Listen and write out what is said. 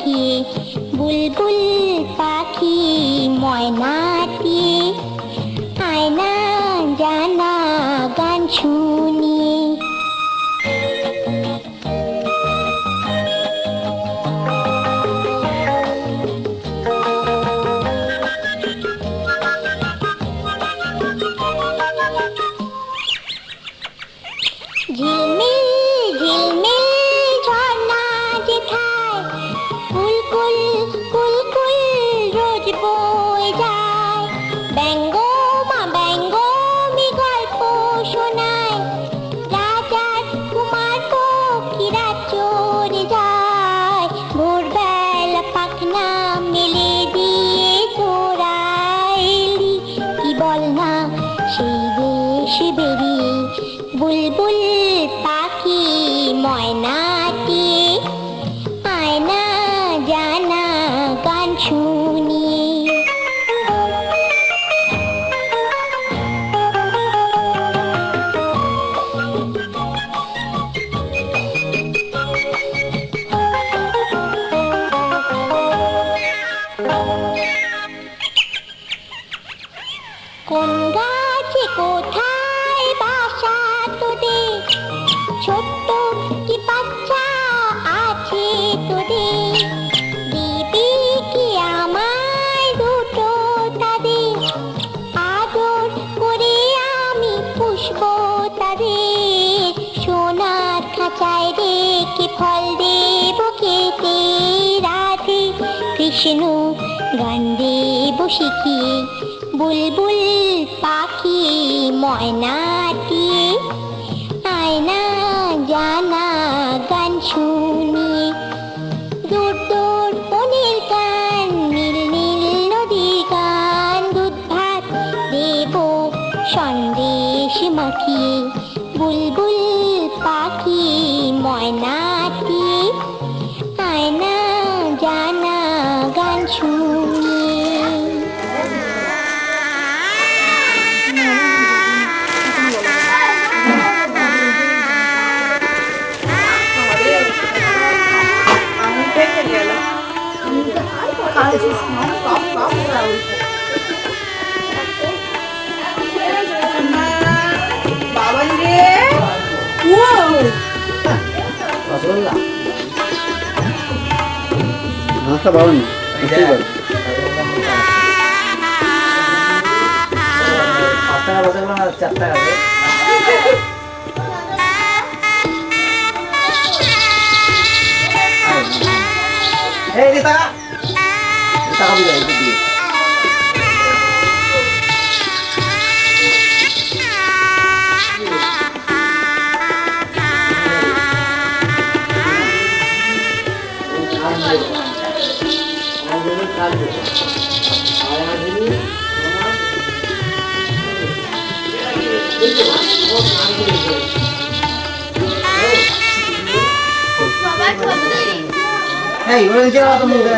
পাঠিয়ে বুলবুল পাখি ময়নাটি আয়না জানা গান শুনিয়ে। ঝিলমিল ঝিলমিল ঝর্ণা যেথায় কুলকুল কুলকুল রোজ বয়ে যায়। ব্যঙ্গ মা ব্যঙ্গ মি গল্প শোনায়, রাজার কুমার পক্ষীরা চড়ে যায়। ভোরবেলা পাখনা মেলে দিয়ে তোরা এলি, কি বল না সেই দেশে বেরিয়ে বুলবুল পাখি ময়নাটি আয়না জানা গান শুনিয়ে। কোন গাছে কোথায় বাসা তোদের, ছোট্ট কি বাচ্চা আছে তোদের, দিবি কি আমায় দুটো তাদের, আদর করে আমি পুষব তাদের। সোনার খাঁচায় রেখে ফল দেব খেতে, রাধে কৃষ্ণ গান দেব শিখিয়ে বুলবুল পাখি ময়নাটি আয়না জানা গান শুনিয়ে। দূর দূর বনের গান, নীল নীল নদীর গান, দুধ ভাত দেব সন্দেশ মাখিয়ে বুলবুল পাখি ময়নাটি আয়না জানা গান শুনিয়ে। নাস্তা পাবেন না 4 টাকা এই টাকা টাকা দিয়ে দিয়ে Hey, orang jalan atau muda?